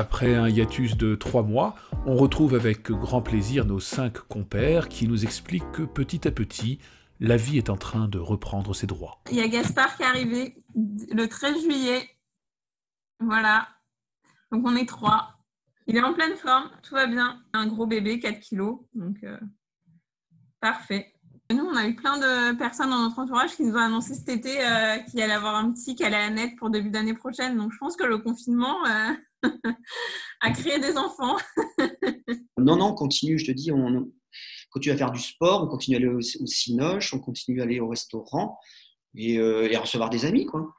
Après un hiatus de 3 mois, on retrouve avec grand plaisir nos 5 compères qui nous expliquent que petit à petit, la vie est en train de reprendre ses droits. Il y a Gaspard qui est arrivé le 13 juillet. Voilà. Donc on est 3. Il est en pleine forme, tout va bien. Un gros bébé, 4 kilos. Donc parfait. Nous, on a eu plein de personnes dans notre entourage qui nous ont annoncé cet été qu'il allait avoir un petit, qu'elle allait naître pour début d'année prochaine. Donc je pense que le confinement a créé des enfants. Non, on continue, je te dis, on continue à faire du sport, on continue à aller au cinoche, on continue à aller au restaurant et à recevoir des amis, quoi.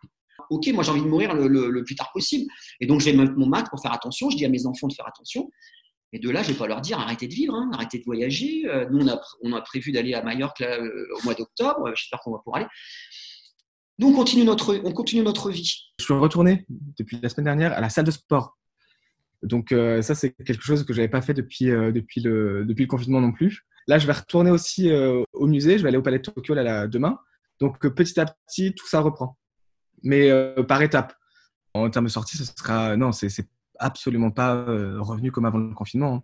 Ok, moi j'ai envie de mourir le plus tard possible. Et donc je vais mettre mon masque pour faire attention, je dis à mes enfants de faire attention. Et de là, je ne vais pas leur dire arrêtez de vivre, arrêtez de voyager. Nous, on a prévu d'aller à Majorque là, au mois d'octobre, j'espère qu'on va pouvoir aller. Nous, on continue notre vie. Je suis retourné depuis la semaine dernière à la salle de sport. Donc ça, c'est quelque chose que je n'avais pas fait depuis le confinement non plus. Là, je vais retourner aussi au musée, je vais aller au Palais de Tokyo là, demain. Donc petit à petit, tout ça reprend. Mais par étapes. En termes de sortie, ce sera… Non, c'est absolument pas revenu comme avant le confinement. Hein.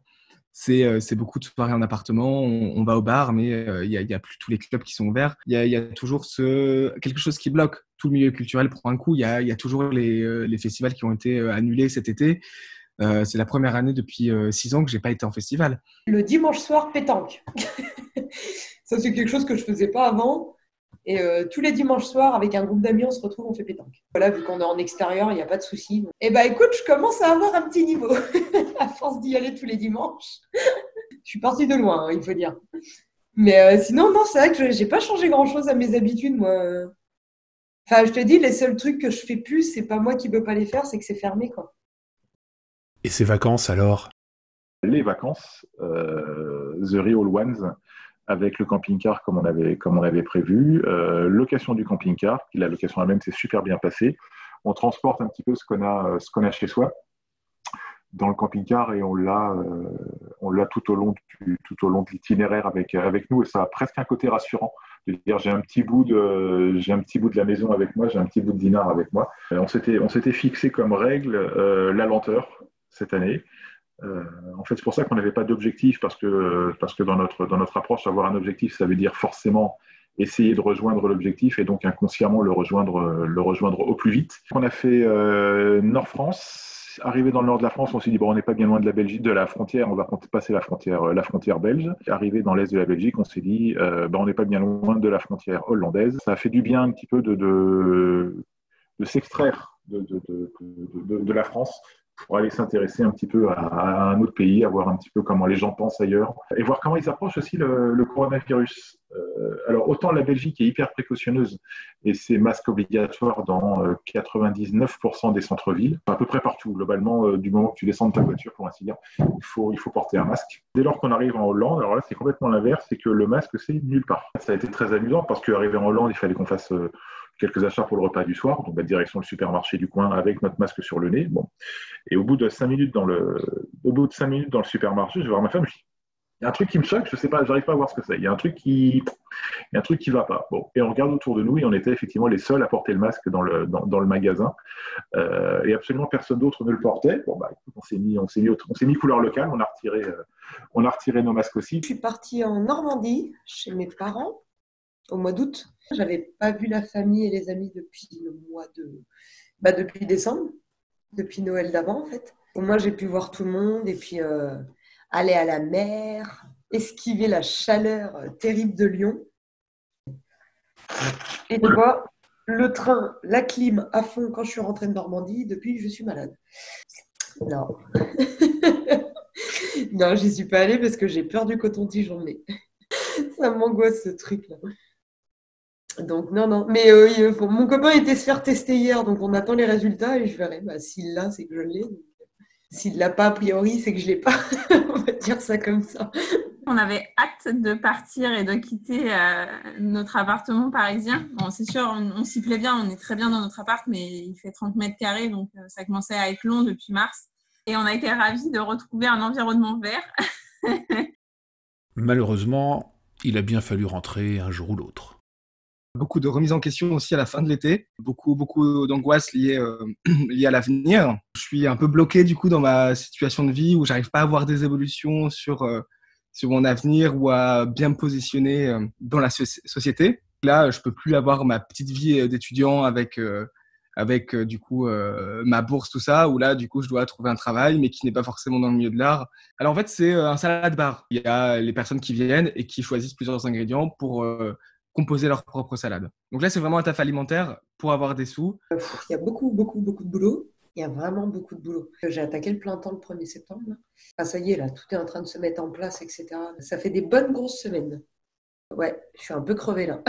C'est beaucoup de soirées en appartement, on va au bar, mais il y a plus tous les clubs qui sont ouverts. Il y a toujours quelque chose qui bloque. Tout le milieu culturel prend un coup. Il y a toujours les festivals qui ont été annulés cet été. C'est la première année depuis 6 ans que j'ai pas été en festival. Le dimanche soir, pétanque. Ça, c'est quelque chose que je faisais pas avant. Et tous les dimanches soirs, avec un groupe d'amis, on se retrouve, on fait pétanque. Voilà, vu qu'on est en extérieur, il n'y a pas de souci. Et écoute, je commence à avoir un petit niveau, à force d'y aller tous les dimanches. Je suis partie de loin, il faut dire. Mais sinon, non, c'est vrai que j'ai pas changé grand-chose à mes habitudes, moi. Enfin, je te dis, les seuls trucs que je fais plus, c'est pas moi qui peux pas les faire, c'est que c'est fermé, quoi. Et ces vacances alors? Les vacances, The Real Ones, avec le camping-car comme on avait prévu, location du camping-car, la location elle-même s'est super bien passée. On transporte un petit peu ce qu'on a chez soi dans le camping-car et on l'a tout au long de l'itinéraire avec nous, et ça a presque un côté rassurant de dire j'ai un petit bout de la maison avec moi, j'ai un petit bout de dinar avec moi. On s'était fixé comme règle la lenteur cette année. En fait, c'est pour ça qu'on n'avait pas d'objectif, parce que dans notre approche, avoir un objectif, ça veut dire forcément essayer de rejoindre l'objectif et donc inconsciemment le rejoindre au plus vite. On a fait Nord-France. Arrivé dans le nord de la France, on s'est dit bon, on n'est pas bien loin de la Belgique, de la frontière, on va passer la frontière belge. Arrivé dans l'est de la Belgique, on s'est dit on n'est pas bien loin de la frontière hollandaise. Ça a fait du bien un petit peu de s'extraire de la France pour aller s'intéresser un petit peu à un autre pays, à voir un petit peu comment les gens pensent ailleurs, et voir comment ils approchent aussi le coronavirus. Alors, autant la Belgique est hyper précautionneuse, et c'est masque obligatoire dans 99% des centres-villes, à peu près partout, globalement, du moment que tu descends de ta voiture, pour ainsi dire, il faut porter un masque. Dès lors qu'on arrive en Hollande, alors là, c'est complètement l'inverse, c'est que le masque, c'est nulle part. Ça a été très amusant, parce qu'arrivé en Hollande, il fallait qu'on fasse quelques achats pour le repas du soir, donc direction le supermarché du coin avec notre masque sur le nez. Bon. Et au bout de 5 minutes dans le supermarché, je vais voir ma femme, je dis, il y a un truc qui me choque, je sais pas, j'arrive pas à voir ce que c'est. Il y a un truc qui va pas. Bon. Et on regarde autour de nous et on était effectivement les seuls à porter le masque dans le magasin. Et absolument personne d'autre ne le portait. Bon, écoute, on s'est mis couleur locale, on a retiré nos masques aussi. Je suis partie en Normandie, chez mes parents, au mois d'août. J'avais pas vu la famille et les amis depuis depuis décembre, depuis Noël d'avant en fait. Et moi j'ai pu voir tout le monde et puis aller à la mer, esquiver la chaleur terrible de Lyon. Et tu vois, le train, la clim à fond quand je suis rentrée de Normandie, depuis je suis malade. Non. Non, j'y suis pas allée parce que j'ai peur du coton-tige en nez. Ça m'angoisse ce truc-là. Donc non. Mais mon copain était se faire tester hier, donc on attend les résultats et je verrai. S'il l'a, c'est que je l'ai. S'il l'a pas, a priori, c'est que je l'ai pas. On va dire ça comme ça. On avait hâte de partir et de quitter notre appartement parisien. Bon, c'est sûr, on s'y plaît bien, on est très bien dans notre appart, mais il fait 30 mètres carrés, donc ça commençait à être long depuis mars. Et on a été ravis de retrouver un environnement vert. Malheureusement, il a bien fallu rentrer un jour ou l'autre. Beaucoup de remises en question aussi à la fin de l'été. Beaucoup d'angoisse liées à l'avenir. Je suis un peu bloqué du coup dans ma situation de vie où j'arrive pas à avoir des évolutions sur mon avenir ou à bien me positionner dans la société. Là, je peux plus avoir ma petite vie d'étudiant avec du coup ma bourse, tout ça, où là, du coup, je dois trouver un travail, mais qui n'est pas forcément dans le milieu de l'art. Alors en fait, c'est un salad bar. Il y a les personnes qui viennent et qui choisissent plusieurs ingrédients pour composer leur propre salade. Donc là, c'est vraiment un taf alimentaire pour avoir des sous. Il y a beaucoup de boulot. Il y a vraiment beaucoup de boulot. J'ai attaqué le plein temps le 1er septembre. Là. Ah, ça y est, là, tout est en train de se mettre en place, etc. Ça fait des bonnes grosses semaines. Ouais, je suis un peu crevée là.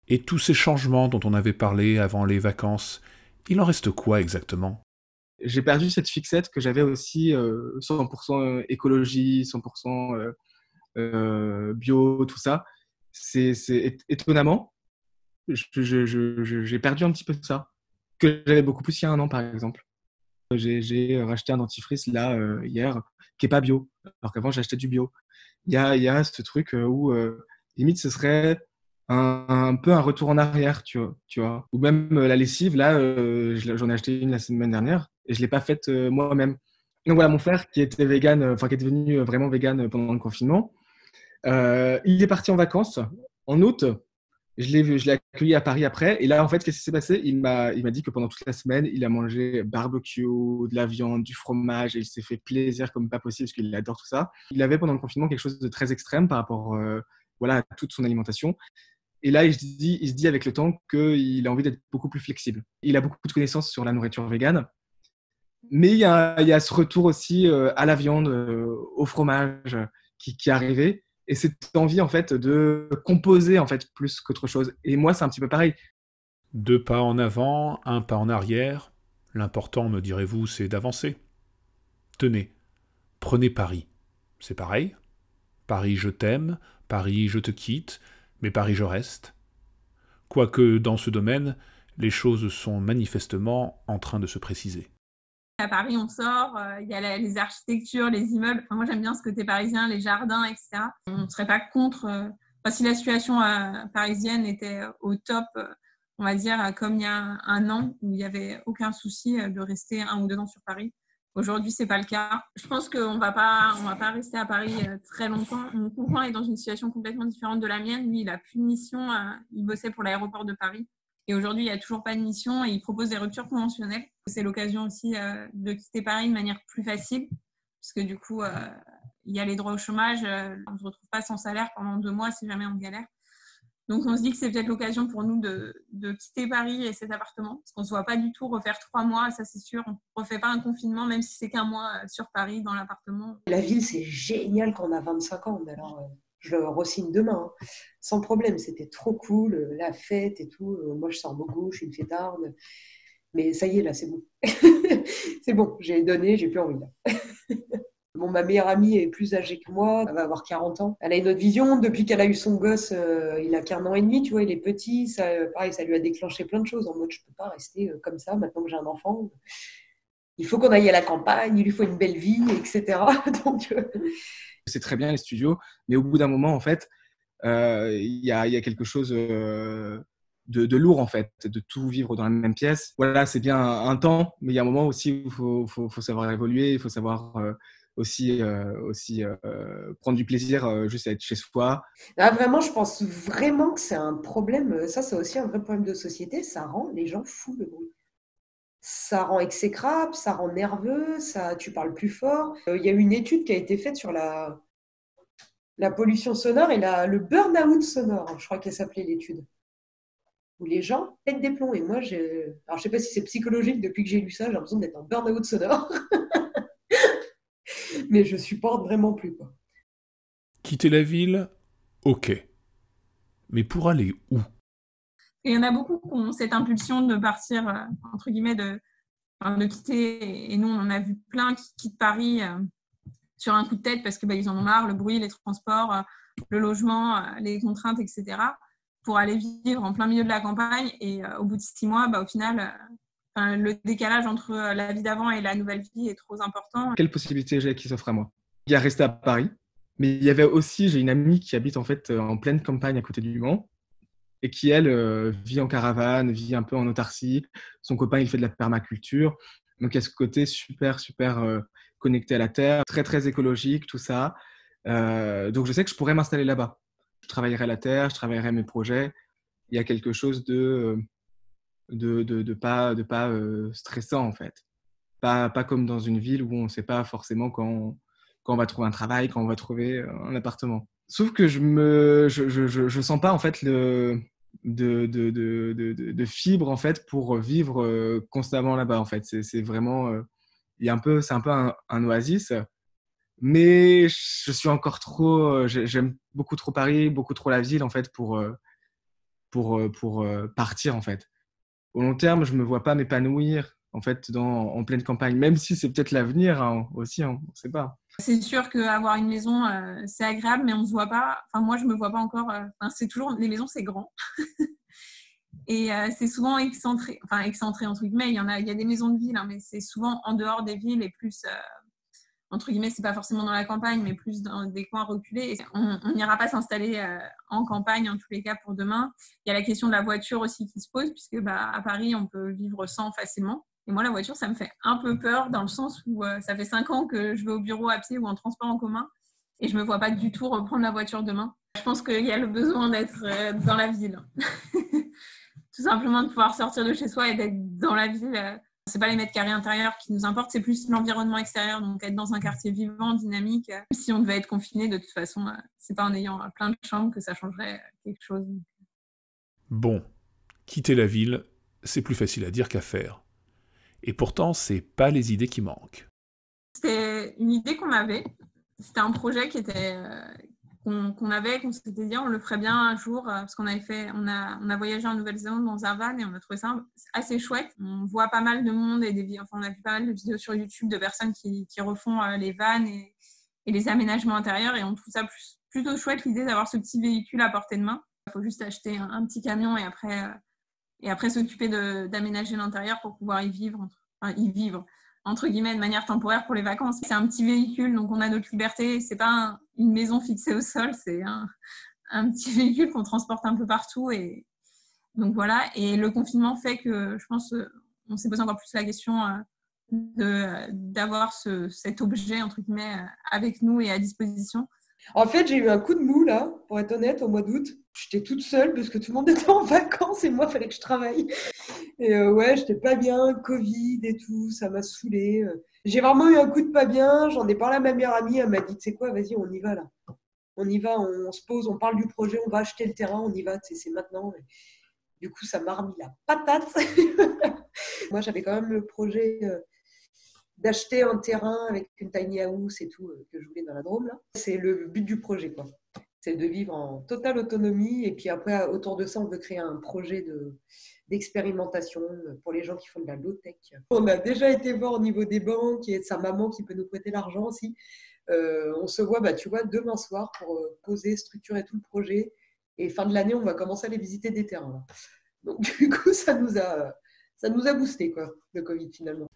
Et tous ces changements dont on avait parlé avant les vacances, il en reste quoi exactement ? J'ai perdu cette fixette que j'avais aussi 100% écologie, 100% bio, tout ça. C'est étonnamment, j'ai perdu un petit peu de ça, que j'avais beaucoup plus il y a un an, par exemple. J'ai racheté un dentifrice là hier qui est pas bio, alors qu'avant j'achetais du bio. Il y a ce truc où limite ce serait un peu un retour en arrière, tu vois. Ou même la lessive, là, j'en ai acheté une la semaine dernière et je l'ai pas faite moi-même. Donc voilà, mon frère qui était vegan, qui est devenu vraiment vegan pendant le confinement, il est parti en vacances en août. Je l'ai accueilli à Paris après. Et là, en fait, qu'est-ce qui s'est passé ? Il m'a dit que pendant toute la semaine, il a mangé barbecue, de la viande, du fromage, et il s'est fait plaisir comme pas possible parce qu'il adore tout ça. Il avait pendant le confinement quelque chose de très extrême par rapport à toute son alimentation. Et là, il se dit avec le temps qu'il a envie d'être beaucoup plus flexible. Il a beaucoup de connaissances sur la nourriture végane. Mais il y a ce retour aussi à la viande, au fromage qui est arrivé. Et cette envie, en fait, de composer, en fait, plus qu'autre chose. Et moi, c'est un petit peu pareil. 2 pas en avant, 1 pas en arrière. L'important, me direz-vous, c'est d'avancer. Tenez, prenez Paris. C'est pareil. Paris, je t'aime. Paris, je te quitte. Mais Paris, je reste. Quoique, dans ce domaine, les choses sont manifestement en train de se préciser. À Paris, on sort, il y a les architectures, les immeubles. Enfin, moi, j'aime bien ce côté parisien, les jardins, etc. On ne serait pas contre. Si la situation parisienne était au top, on va dire, comme il y a un an, où il n'y avait aucun souci de rester 1 ou 2 ans sur Paris. Aujourd'hui, ce n'est pas le cas. Je pense qu'on ne va pas rester à Paris très longtemps. Mon conjoint est dans une situation complètement différente de la mienne. Lui, il n'a plus de mission. Il bossait pour l'aéroport de Paris. Et aujourd'hui, il n'y a toujours pas de mission et il propose des ruptures conventionnelles. C'est l'occasion aussi de quitter Paris de manière plus facile, parce que du coup, il y a les droits au chômage. On ne se retrouve pas sans salaire pendant 2 mois si jamais on galère. Donc, on se dit que c'est peut-être l'occasion pour nous de quitter Paris et cet appartement, parce qu'on ne se voit pas du tout refaire 3 mois, ça c'est sûr. On ne refait pas un confinement, même si c'est qu'1 mois sur Paris, dans l'appartement. La ville, c'est génial quand on a 25 ans. Mais alors, je le re-signe demain, hein. Sans problème. C'était trop cool, la fête et tout. Moi, je sors beaucoup, je suis une fêtarde. Mais ça y est, là, c'est bon. C'est bon, j'ai donné, j'ai plus envie là. Bon, ma meilleure amie est plus âgée que moi, elle va avoir 40 ans. Elle a une autre vision. Depuis qu'elle a eu son gosse, il a qu'1 an et demi, tu vois, il est petit. Ça, pareil, ça lui a déclenché plein de choses. En mode, je peux pas rester comme ça maintenant que j'ai un enfant. Il faut qu'on aille à la campagne, il lui faut une belle vie, etc. Donc, c'est très bien les studios, mais au bout d'un moment, en fait, il y a quelque chose de lourd, en fait, de tout vivre dans la même pièce. Voilà, c'est bien un temps, mais il y a un moment aussi où il faut savoir évoluer, il faut savoir aussi prendre du plaisir juste à être chez soi. Là, vraiment, je pense vraiment que c'est un problème. Ça, c'est aussi un vrai problème de société. Ça rend les gens fous, le bruit. Ça rend exécrable, ça rend nerveux, tu parles plus fort. Il y a eu une étude qui a été faite sur la pollution sonore et le burn-out sonore, je crois qu'elle s'appelait l'étude, où les gens pètent des plombs. Et moi, alors je ne sais pas si c'est psychologique, depuis que j'ai lu ça, j'ai l'impression d'être en burn-out sonore. Mais je supporte vraiment plus, quoi. Quitter la ville, ok. Mais pour aller où ? Et il y en a beaucoup qui ont cette impulsion de partir, entre guillemets, de quitter. Et nous, on en a vu plein qui quittent Paris sur un coup de tête parce que ils en ont marre, le bruit, les transports, le logement, les contraintes, etc. pour aller vivre en plein milieu de la campagne. Et au bout de 6 mois, au final, le décalage entre la vie d'avant et la nouvelle vie est trop important. Quelle possibilité j'ai qui s'offre à moi ? Il y a rester à Paris, Mais il y avait aussi, j'ai une amie qui habite en fait en pleine campagne à côté du Mans et qui, elle, vit en caravane, vit un peu en autarcie. Son copain, il fait de la permaculture. Donc, il y a ce côté super, super connecté à la terre, très, très écologique, tout ça. Donc, je sais que je pourrais m'installer là-bas. Je travaillerai la terre, je travaillerai mes projets. Il y a quelque chose de pas stressant, en fait. Pas comme dans une ville où on ne sait pas forcément quand on va trouver un travail, quand on va trouver un appartement. Sauf que je sens pas en fait de fibre en fait pour vivre constamment là-bas en fait. C'est vraiment c'est un peu un oasis, mais je suis encore trop j'aime beaucoup trop Paris, beaucoup trop la ville en fait pour partir en fait. Au long terme, je me vois pas m'épanouir en fait en pleine campagne, même si c'est peut-être l'avenir hein, aussi, hein, on ne sait pas. C'est sûr qu'avoir une maison, c'est agréable, mais on se voit pas. Enfin, moi, je me vois pas encore. C'est toujours les maisons, c'est grand. Et c'est souvent excentré, enfin excentré entre guillemets. Il y a des maisons de ville, hein, mais c'est souvent en dehors des villes et plus entre guillemets, c'est pas forcément dans la campagne, mais plus dans des coins reculés. Et on n'ira pas s'installer en campagne en tous les cas pour demain. Il y a la question de la voiture aussi qui se pose, puisque à Paris, on peut vivre sans facilement. Et moi, la voiture, ça me fait un peu peur dans le sens où ça fait 5 ans que je vais au bureau à pied ou en transport en commun et je me vois pas du tout reprendre la voiture demain. Je pense qu'il y a le besoin d'être dans la ville. Tout simplement de pouvoir sortir de chez soi et d'être dans la ville. C'est pas les mètres carrés intérieurs qui nous importent, c'est plus l'environnement extérieur, donc être dans un quartier vivant, dynamique. Si on devait être confiné, de toute façon, c'est pas en ayant plein de chambres que ça changerait quelque chose. Bon, quitter la ville, c'est plus facile à dire qu'à faire. Et pourtant, c'est pas les idées qui manquent. C'était une idée qu'on avait. C'était un projet qui était qu'on s'était dit on le ferait bien un jour parce qu'on on a voyagé en Nouvelle-Zélande dans un van et on a trouvé ça assez chouette. On voit pas mal de monde et on a vu pas mal de vidéos sur YouTube de personnes qui refont les vannes et les aménagements intérieurs et on trouve ça plutôt chouette l'idée d'avoir ce petit véhicule à portée de main. Il faut juste acheter un petit camion et après s'occuper d'aménager l'intérieur pour pouvoir y vivre entre guillemets de manière temporaire pour les vacances. C'est un petit véhicule, donc on a notre liberté. C'est pas une maison fixée au sol, c'est un petit véhicule qu'on transporte un peu partout. Et donc voilà. Et le confinement fait que je pense on s'est posé encore plus la question d'avoir cet objet entre guillemets avec nous et à disposition. En fait, j'ai eu un coup de mou là, pour être honnête, au mois d'août. J'étais toute seule parce que tout le monde était en vacances et moi, il fallait que je travaille. Et ouais, j'étais pas bien, Covid et tout, ça m'a saoulée. J'ai vraiment eu un coup de pas bien, j'en ai parlé à ma meilleure amie, elle m'a dit, tu sais quoi, vas-y, on y va là. On y va, on se pose, on parle du projet, on va acheter le terrain, on y va, c'est maintenant. Et du coup, ça m'a remis la patate. Moi, j'avais quand même le projet d'acheter un terrain avec une tiny house et tout que je voulais dans la Drôme. Là. C'est le but du projet, quoi. C'est de vivre en totale autonomie. Et puis après, autour de ça, on veut créer un projet d'expérimentation pour les gens qui font de la low-tech. On a déjà été voir au niveau des banques et de sa maman qui peut nous prêter l'argent aussi. On se voit, tu vois, demain soir pour poser, structurer tout le projet. Et fin de l'année, on va commencer à aller visiter des terrains. Là. Donc du coup, ça nous a boosté, quoi, le Covid finalement.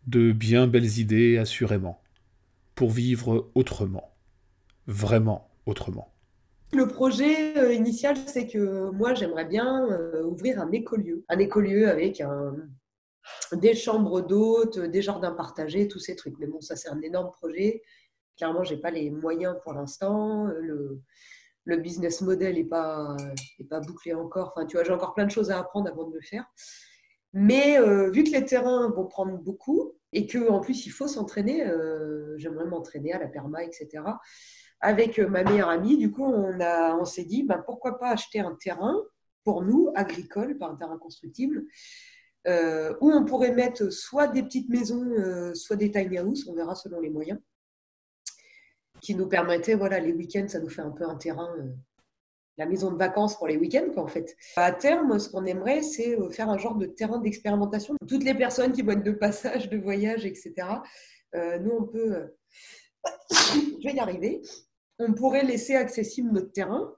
De bien belles idées, assurément. Pour vivre autrement. Vraiment autrement. Le projet initial, c'est que moi, j'aimerais bien ouvrir un écolieu. Un écolieu avec des chambres d'hôtes, des jardins partagés, tous ces trucs. Mais bon, ça, c'est un énorme projet. Clairement, je n'ai pas les moyens pour l'instant. Le business model n'est pas bouclé encore. Enfin, tu vois, j'ai encore plein de choses à apprendre avant de le faire. Mais vu que les terrains vont prendre beaucoup et qu'en plus, il faut s'entraîner, j'aimerais m'entraîner à la perma, etc. Avec ma meilleure amie, du coup, on s'est dit, pourquoi pas acheter un terrain pour nous, agricole, pas un terrain constructible, où on pourrait mettre soit des petites maisons, soit des tiny houses, on verra selon les moyens, qui nous permettaient, voilà, les week-ends, ça nous fait un peu un terrain... la maison de vacances pour les week-ends, quoi, en fait. À terme, ce qu'on aimerait, c'est faire un genre de terrain d'expérimentation. Toutes les personnes qui vont être de passage, de voyage, etc., nous, on peut... Je vais y arriver. On pourrait laisser accessible notre terrain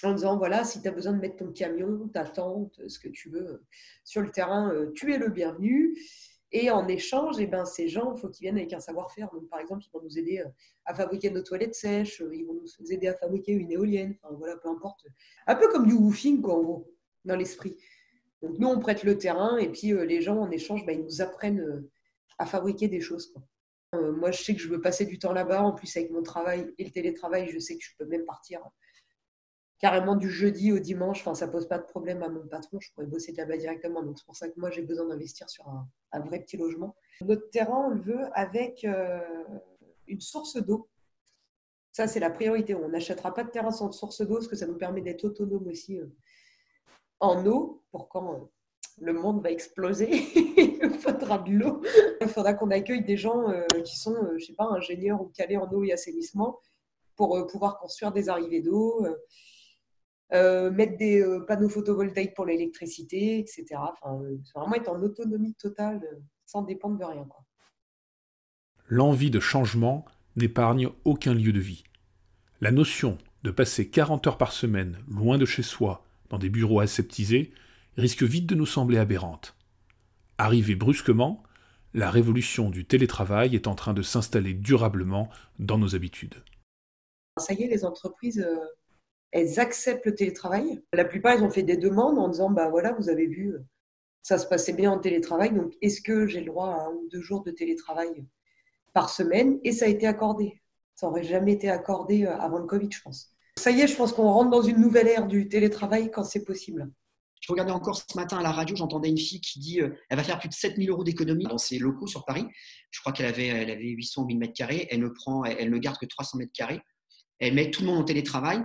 en disant, voilà, si tu as besoin de mettre ton camion, ta tente, ce que tu veux sur le terrain, tu es le bienvenu. Et en échange, eh ben, ces gens, il faut qu'ils viennent avec un savoir-faire. Donc, par exemple, ils vont nous aider à fabriquer nos toilettes sèches, ils vont nous aider à fabriquer une éolienne, enfin voilà, peu importe. Un peu comme du woofing, quoi, en gros, dans l'esprit. Donc, nous, on prête le terrain et puis les gens, en échange, ils nous apprennent à fabriquer des choses, quoi. Moi, je sais que je veux passer du temps là-bas. En plus, avec mon travail et le télétravail, je sais que je peux même partir carrément du jeudi au dimanche. Enfin, ça pose pas de problème à mon patron. Je pourrais bosser de là-bas directement. Donc, c'est pour ça que moi, j'ai besoin d'investir sur un vrai petit logement. Notre terrain, on le veut avec une source d'eau. Ça, c'est la priorité. On n'achètera pas de terrain sans source d'eau parce que ça nous permet d'être autonome aussi en eau pour quand le monde va exploser. Il faudra de l'eau. Il faudra qu'on accueille des gens qui sont, je sais pas, ingénieurs ou calés en eau et assainissement pour pouvoir construire des arrivées d'eau, mettre des panneaux photovoltaïques pour l'électricité, etc. Enfin, vraiment être en autonomie totale, sans dépendre de rien, quoi. L'envie de changement n'épargne aucun lieu de vie. La notion de passer 40 heures par semaine loin de chez soi, dans des bureaux aseptisés, risque vite de nous sembler aberrante. Arrivée brusquement, la révolution du télétravail est en train de s'installer durablement dans nos habitudes. Ça y est, les entreprises, elles acceptent le télétravail. La plupart, ils ont fait des demandes en disant, bah voilà, vous avez vu, ça se passait bien en télétravail, donc est-ce que j'ai le droit à 1 ou 2 jours de télétravail par semaine? Et ça a été accordé. Ça n'aurait jamais été accordé avant le Covid, je pense. Ça y est, je pense qu'on rentre dans une nouvelle ère du télétravail quand c'est possible. Je regardais encore ce matin à la radio, j'entendais une fille qui dit elle va faire plus de 7 000 € d'économie dans ses locaux sur Paris. Je crois qu'elle avait 800 000 mètres carrés. Elle ne garde que 300 mètres carrés. Elle met tout le monde en télétravail.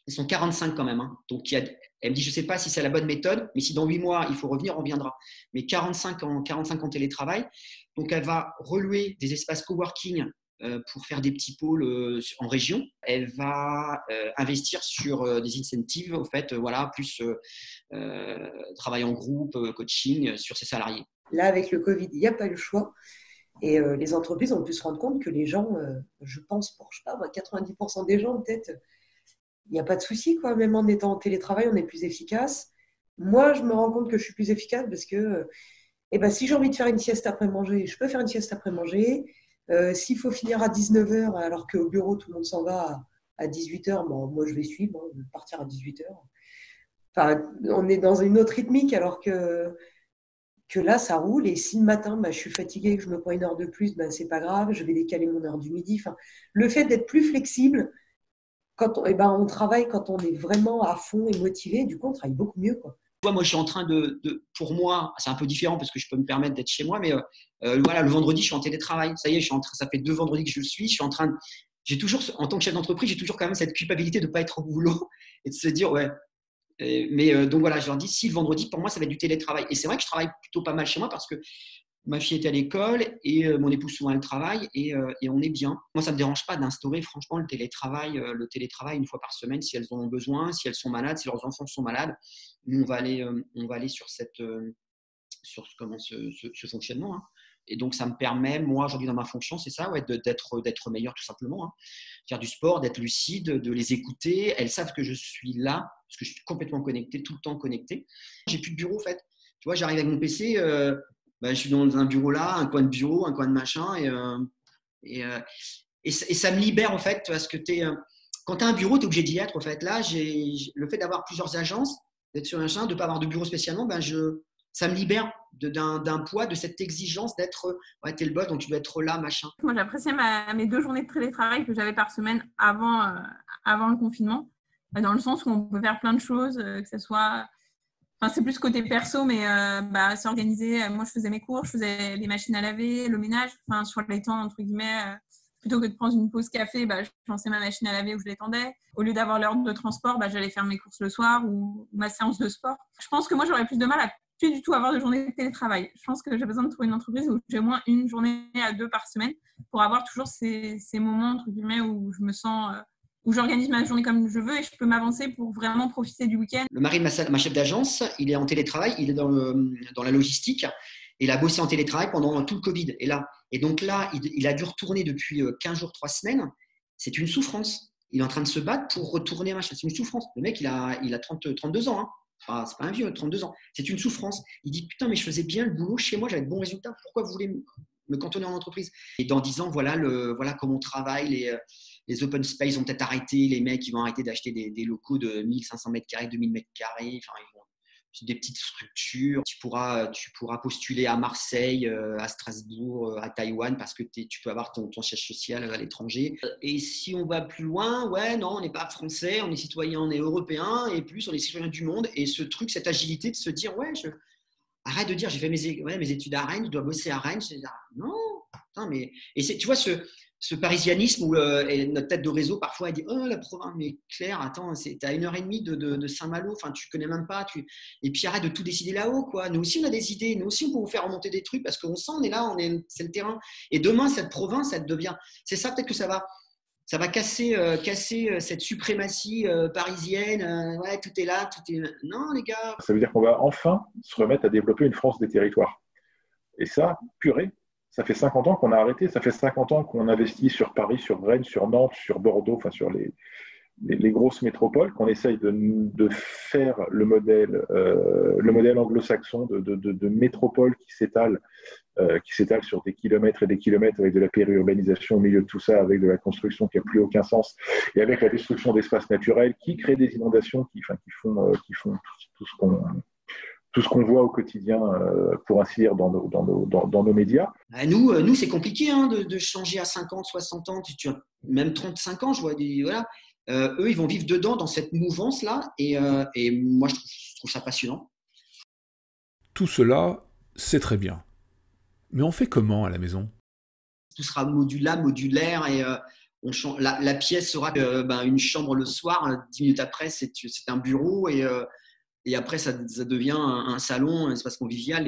Ils sont 45 quand même. Hein. Donc, elle me dit, je ne sais pas si c'est la bonne méthode, mais si dans 8 mois, il faut revenir, on reviendra. Mais 45 en télétravail. Donc, elle va relouer des espaces coworking pour faire des petits pôles en région. Elle va investir sur des incentives, en fait, voilà, plus travail en groupe, coaching sur ses salariés. Là, avec le Covid, il n'y a pas eu le choix. Et les entreprises ont pu se rendre compte que les gens, je pense pour, je sais pas, 90% des gens, peut-être, il n'y a pas de souci, quoi. Même en étant en télétravail, on est plus efficace. Moi, je me rends compte que je suis plus efficace parce que si j'ai envie de faire une sieste après manger, je peux faire une sieste après manger. S'il faut finir à 19h, alors qu'au bureau, tout le monde s'en va à 18h, bon, moi, je vais suivre, je vais partir à 18h. Enfin, on est dans une autre rythmique, alors que là, ça roule. Et si le matin, je suis fatiguée, que je me prends 1 heure de plus, c'est pas grave, je vais décaler mon heure du midi. Enfin, le fait d'être plus flexible, quand on travaille quand on est vraiment à fond et motivé, du coup, on travaille beaucoup mieux, quoi. Moi, je suis en train pour moi, c'est un peu différent parce que je peux me permettre d'être chez moi, mais voilà, le vendredi, je suis en télétravail. Ça y est, ça fait 2 vendredis que je le suis. Je suis en train j'ai toujours, en tant que chef d'entreprise, j'ai toujours quand même cette culpabilité de ne pas être au boulot et de se dire, ouais. Donc voilà, je leur dis, si le vendredi, pour moi, ça va être du télétravail. Et c'est vrai que je travaille plutôt pas mal chez moi parce que ma fille est à l'école et mon épouse, souvent, elle travaille et on est bien. Moi, ça ne me dérange pas d'instaurer, franchement, le télétravail 1 fois par semaine si elles en ont besoin, si elles sont malades, si leurs enfants sont malades. Nous, on va aller sur ce fonctionnement. Hein. Et donc, ça me permet, moi, aujourd'hui, dans ma fonction, c'est ça, ouais, d'être meilleur, tout simplement. Hein. Faire du sport, d'être lucide, de les écouter. Elles savent que je suis là, parce que je suis complètement connecté, tout le temps connecté. J'ai plus de bureau, en fait. Tu vois, j'arrive avec mon PC, je suis dans un bureau là, un coin de bureau, un coin de machin, et ça me libère, en fait, parce que quand tu as un bureau, tu es obligé d'y être, en fait. Là, le fait d'avoir plusieurs agences, d'être sur un machin, de ne pas avoir de bureau spécialement, ça me libère d'un poids, de cette exigence d'être, ouais, t'es le boss, donc tu dois être là, machin. Moi, j'appréciais mes 2 journées de télétravail que j'avais par semaine avant le confinement, dans le sens où on peut faire plein de choses, que ce soit… Enfin, c'est plus côté perso, mais s'organiser. Moi, je faisais mes cours, je faisais les machines à laver, le ménage, enfin, sur les temps, entre guillemets… Plutôt que de prendre une pause café, je lançais ma machine à laver où je l'étendais. Au lieu d'avoir l'heure de transport, j'allais faire mes courses le soir ou ma séance de sport. Je pense que moi, j'aurais plus de mal à plus du tout avoir de journée de télétravail. Je pense que j'ai besoin de trouver une entreprise où j'ai au moins 1 journée à 2 par semaine pour avoir toujours ces moments, entre guillemets, où je me sens… où j'organise ma journée comme je veux et je peux m'avancer pour vraiment profiter du week-end. Le mari de ma chef d'agence, il est en télétravail, il est dans la logistique. Il a bossé en télétravail pendant tout le Covid. Et donc là, il a dû retourner depuis 15 jours, 3 semaines. C'est une souffrance. Il est en train de se battre pour retourner. C'est une souffrance. Le mec, il a 32 ans. Hein. c'est pas un vieux, 32 ans. C'est une souffrance. Il dit, putain, mais je faisais bien le boulot chez moi, j'avais de bons résultats. Pourquoi vous voulez me cantonner en entreprise? Et dans 10 ans, voilà comment on travaille. Les open space vont peut-être arrêter. Les mecs, ils vont arrêter d'acheter des locaux de 1500 mètres carrés, 2000 mètres carrés. Enfin, c'est des petites structures. Tu pourras postuler à Marseille, à Strasbourg, à Taïwan, parce que tu peux avoir ton siège social à l'étranger. Et si on va plus loin, non, on n'est pas français, on est citoyen, on est européen, et plus, on est citoyen du monde. Et ce truc, cette agilité de se dire, arrête de dire, j'ai fait mes études à Rennes, je dois bosser à Rennes. Non, putain, mais… Et tu vois, ce parisianisme où notre tête de réseau, parfois, elle dit « Oh, la province, mais Claire, attends, t'es à 1h30 de Saint-Malo, enfin, tu connais même pas. Et puis, arrête de tout décider là-haut, quoi. Nous aussi, on a des idées. Nous aussi, on peut vous faire remonter des trucs parce qu'on sent, on est là, c'est le terrain. Et demain, cette province, elle devient… C'est ça, peut-être que ça va casser cette suprématie parisienne. Ouais, tout est là, tout est… Non, les gars. Ça veut dire qu'on va enfin se remettre à développer une France des territoires. Et ça, purée. Ça fait 50 ans qu'on a arrêté, ça fait 50 ans qu'on investit sur Paris, sur Rennes, sur Nantes, sur Bordeaux, enfin sur les grosses métropoles, qu'on essaye de faire le modèle anglo-saxon de métropole qui s'étale sur des kilomètres et des kilomètres avec de la périurbanisation au milieu de tout ça, avec de la construction qui n'a plus aucun sens et avec la destruction d'espaces naturels qui créent des inondations qui font tout ce qu'on voit au quotidien, pour ainsi dire, dans nos médias. Nous, c'est compliqué de changer à 50, 60 ans, même 35 ans, je vois voilà. Eux, ils vont vivre dedans, dans cette mouvance-là, et moi, je trouve ça passionnant. Tout cela, c'est très bien. Mais on fait comment à la maison? Tout sera modulaire, et la pièce sera une chambre le soir, 10 minutes après, c'est un bureau, et après, ça devient un salon, un espace convivial.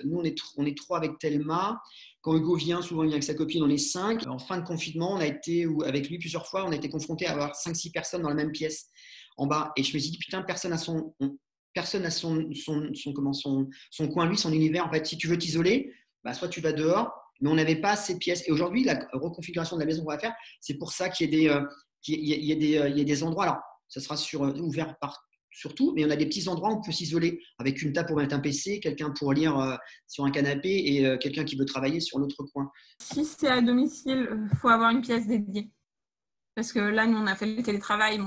Nous, on est 3 avec Thelma. Quand Hugo vient, souvent il vient avec sa copine, on est 5. En fin de confinement, on a été, avec lui plusieurs fois, on a été confrontés à avoir 5-6 personnes dans la même pièce en bas. Et je me suis dit, putain, personne n'a son coin, lui, son univers. En fait, si tu veux t'isoler, soit tu vas dehors, mais on n'avait pas ces pièces. Et aujourd'hui, la reconfiguration de la maison qu'on va faire, c'est pour ça qu'il y a des endroits. Alors, ça sera ouvert surtout, mais on a des petits endroits où on peut s'isoler avec une table pour mettre un PC, quelqu'un pour lire sur un canapé et quelqu'un qui veut travailler sur l'autre coin. Si c'est à domicile, il faut avoir une pièce dédiée. Parce que là, nous, on a fait le télétravail,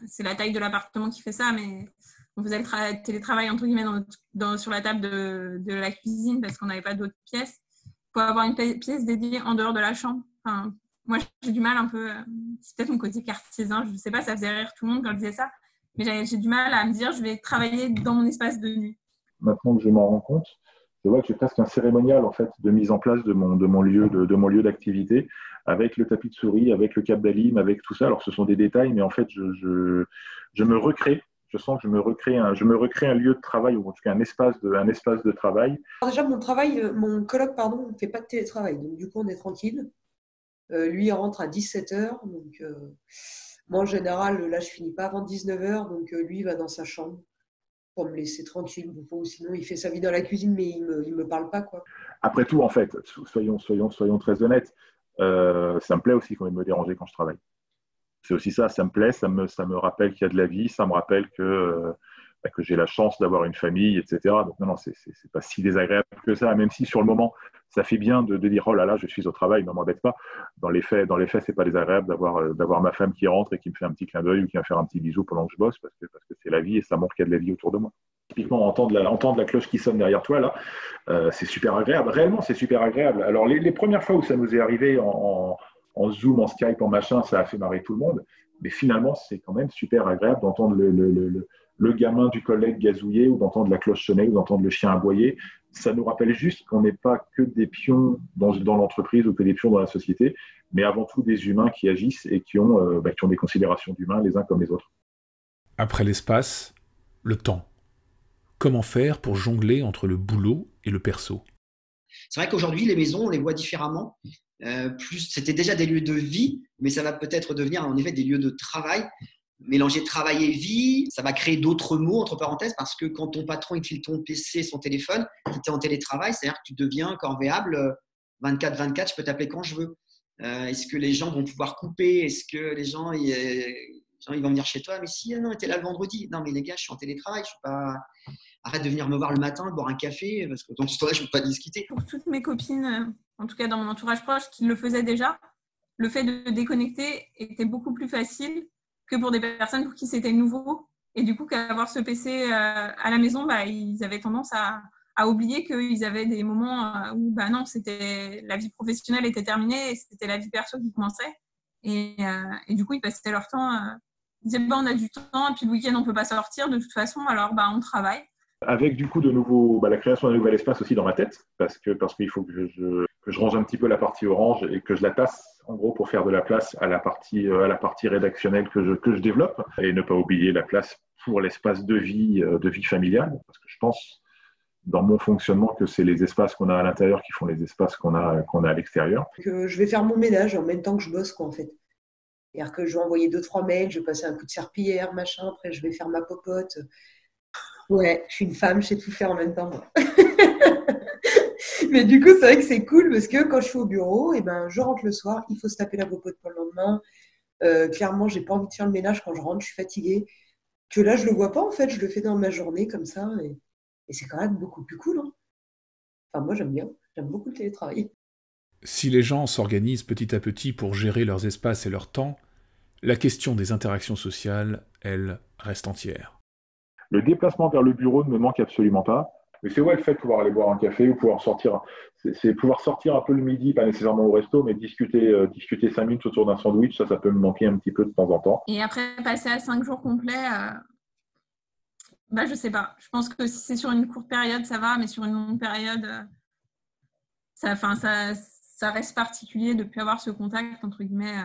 c'est la taille de l'appartement qui fait ça, mais on faisait le télétravail, entre guillemets, sur la table de la cuisine parce qu'on n'avait pas d'autres pièces. Il faut avoir une pièce dédiée en dehors de la chambre. Enfin, moi, j'ai du mal un peu, c'est peut-être mon côté cartésien, je ne sais pas, ça faisait rire tout le monde quand je disais ça. Mais j'ai du mal à me dire, je vais travailler dans mon espace de nuit. Maintenant que je m'en rends compte, c'est vrai que j'ai presque un cérémonial en fait de mise en place de mon lieu d'activité, avec le tapis de souris, avec le cap d'alim, avec tout ça. Alors ce sont des détails, mais en fait je me recrée. Je sens que je me recrée un lieu de travail, ou en tout cas un espace de travail. Alors déjà mon coloc, ne fait pas de télétravail, donc du coup on est tranquille. Lui il rentre à 17h, donc moi en général là je finis pas avant 19h, donc lui il va dans sa chambre pour me laisser tranquille, ou sinon il fait sa vie dans la cuisine, mais il me parle pas, quoi. Après tout, en fait, soyons très honnêtes, ça me plaît aussi quand même de me déranger quand je travaille. C'est aussi ça me plaît, ça me rappelle qu'il y a de la vie, ça me rappelle que j'ai la chance d'avoir une famille, etc. Donc non, c'est pas si désagréable que ça, même si sur le moment, ça fait bien de dire oh là là, je suis au travail, ne m'embête pas. Dans les faits, c'est pas désagréable d'avoir ma femme qui rentre et qui me fait un petit clin d'œil ou qui va faire un petit bisou pendant que je bosse, parce que c'est la vie et ça montre qu'il y a de la vie autour de moi. Typiquement, entendre la cloche qui sonne derrière toi, là, c'est super agréable. Réellement, c'est super agréable. Alors, les premières fois où ça nous est arrivé en Zoom, en Skype, en machin, ça a fait marrer tout le monde. Mais finalement, c'est quand même super agréable d'entendre le gamin du collègue gazouiller, ou d'entendre la cloche sonner, ou d'entendre le chien aboyer. Ça nous rappelle juste qu'on n'est pas que des pions dans l'entreprise ou que des pions dans la société, mais avant tout des humains qui agissent et qui ont des considérations d'humains les uns comme les autres. Après l'espace, le temps. Comment faire pour jongler entre le boulot et le perso? C'est vrai qu'aujourd'hui, les maisons, on les voit différemment. C'était déjà des lieux de vie, mais ça va peut-être devenir en effet des lieux de travail. Mélanger travail et vie, ça va créer d'autres mots, entre parenthèses, parce que quand ton patron il te file ton PC, son téléphone, tu es en télétravail, c'est-à-dire que tu deviens corvéable 24/24, je peux t'appeler quand je veux. Est-ce que les gens vont pouvoir couper? Est-ce que les gens… Genre, ils vont venir chez toi, mais si, non, t'es là le vendredi. Non, mais les gars, je suis en télétravail, je suis pas. Arrête de venir me voir le matin, boire un café, parce que dans ce temps-là, je ne peux pas discuter. Pour toutes mes copines, en tout cas dans mon entourage proche, qui le faisaient déjà, le fait de déconnecter était beaucoup plus facile que pour des personnes pour qui c'était nouveau. Et du coup, qu'avoir ce PC à la maison, ils avaient tendance à oublier qu'ils avaient des moments où non, la vie professionnelle était terminée et c'était la vie perso qui commençait. Et du coup, ils passaient leur temps, ils disaient on a du temps, et puis le week-end, on ne peut pas sortir de toute façon, alors on travaille. Avec du coup la création d'un nouvel espace aussi dans ma tête, parce qu'il faut que je range un petit peu la partie Orange et que je la tasse en gros pour faire de la place à la partie rédactionnelle que je développe, et ne pas oublier la place pour l'espace de vie familiale, parce que je pense dans mon fonctionnement que c'est les espaces qu'on a à l'intérieur qui font les espaces qu'on a à l'extérieur. Je vais faire mon ménage en même temps que je bosse, quoi, en fait. C'est-à-dire que je vais envoyer 2-3 mails, je vais passer un coup de serpillière, machin, après je vais faire ma popote. Ouais, je suis une femme, je sais tout faire en même temps. Mais du coup, c'est vrai que c'est cool parce que quand je suis au bureau, je rentre le soir, il faut se taper la popote pour le lendemain. Clairement, j'ai pas envie de faire le ménage quand je rentre, je suis fatiguée. Que là, je le vois pas, en fait, je le fais dans ma journée comme ça. Et c'est quand même beaucoup plus cool. Hein. Enfin, moi, j'aime bien. J'aime beaucoup le télétravail. Si les gens s'organisent petit à petit pour gérer leurs espaces et leur temps, la question des interactions sociales, elle, reste entière. Le déplacement vers le bureau ne me manque absolument pas. Mais c'est le fait de pouvoir aller boire un café ou pouvoir sortir. C'est pouvoir sortir un peu le midi, pas nécessairement au resto, mais discuter 5 minutes autour d'un sandwich, ça peut me manquer un petit peu de temps en temps. Et après, passer à 5 jours complets, je sais pas. Je pense que si c'est sur une courte période, ça va, mais sur une longue période, ça reste particulier de ne plus avoir ce contact, entre guillemets,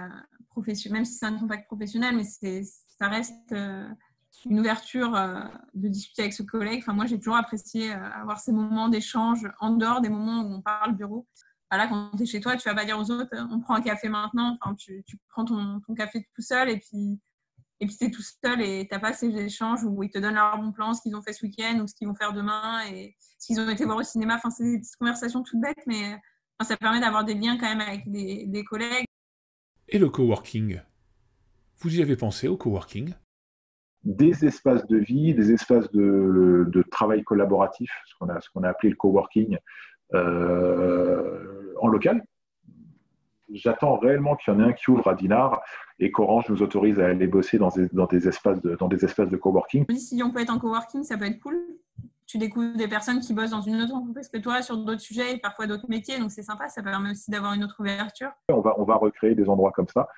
professionnel, même si c'est un contact professionnel, mais ça reste une ouverture de discuter avec ce collègue. Enfin, moi, j'ai toujours apprécié avoir ces moments d'échange en dehors des moments où on parle bureau. Là, quand tu es chez toi, tu ne vas pas dire aux autres on prend un café maintenant. Enfin, tu prends ton café tout seul et puis tu es tout seul et tu n'as pas ces échanges où ils te donnent leur bon plan, ce qu'ils ont fait ce week-end ou ce qu'ils vont faire demain et ce qu'ils ont été voir au cinéma. Enfin, c'est des petites conversations toutes bêtes, mais ça permet d'avoir des liens quand même avec des collègues. Et le coworking ? Vous y avez pensé au coworking ? Des espaces de vie, des espaces de travail collaboratif, ce qu'on a appelé le coworking en local. J'attends réellement qu'il y en ait un qui ouvre à Dinard et qu'Orange nous autorise à aller bosser dans des espaces de coworking. Si on peut être en coworking, ça peut être cool. Tu découvres des personnes qui bossent dans une autre entreprise que toi sur d'autres sujets et parfois d'autres métiers, donc c'est sympa, ça permet aussi d'avoir une autre ouverture. On va recréer des endroits comme ça.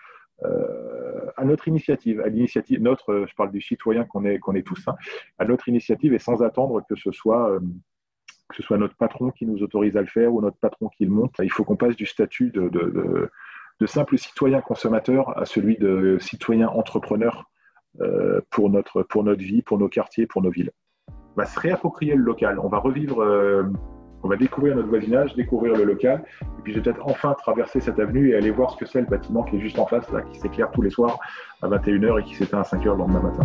À notre initiative, je parle des citoyens qu'on est tous, à notre initiative et sans attendre que ce soit notre patron qui nous autorise à le faire ou notre patron qui le monte. Il faut qu'on passe du statut de simple citoyen consommateur à celui de citoyen entrepreneur pour notre vie, pour nos quartiers, pour nos villes. On va se réapproprier le local, on va revivre... On va découvrir notre voisinage, découvrir le local, et puis je vais peut-être enfin traverser cette avenue et aller voir ce que c'est le bâtiment qui est juste en face, là, qui s'éclaire tous les soirs à 21h et qui s'éteint à 5h le lendemain matin.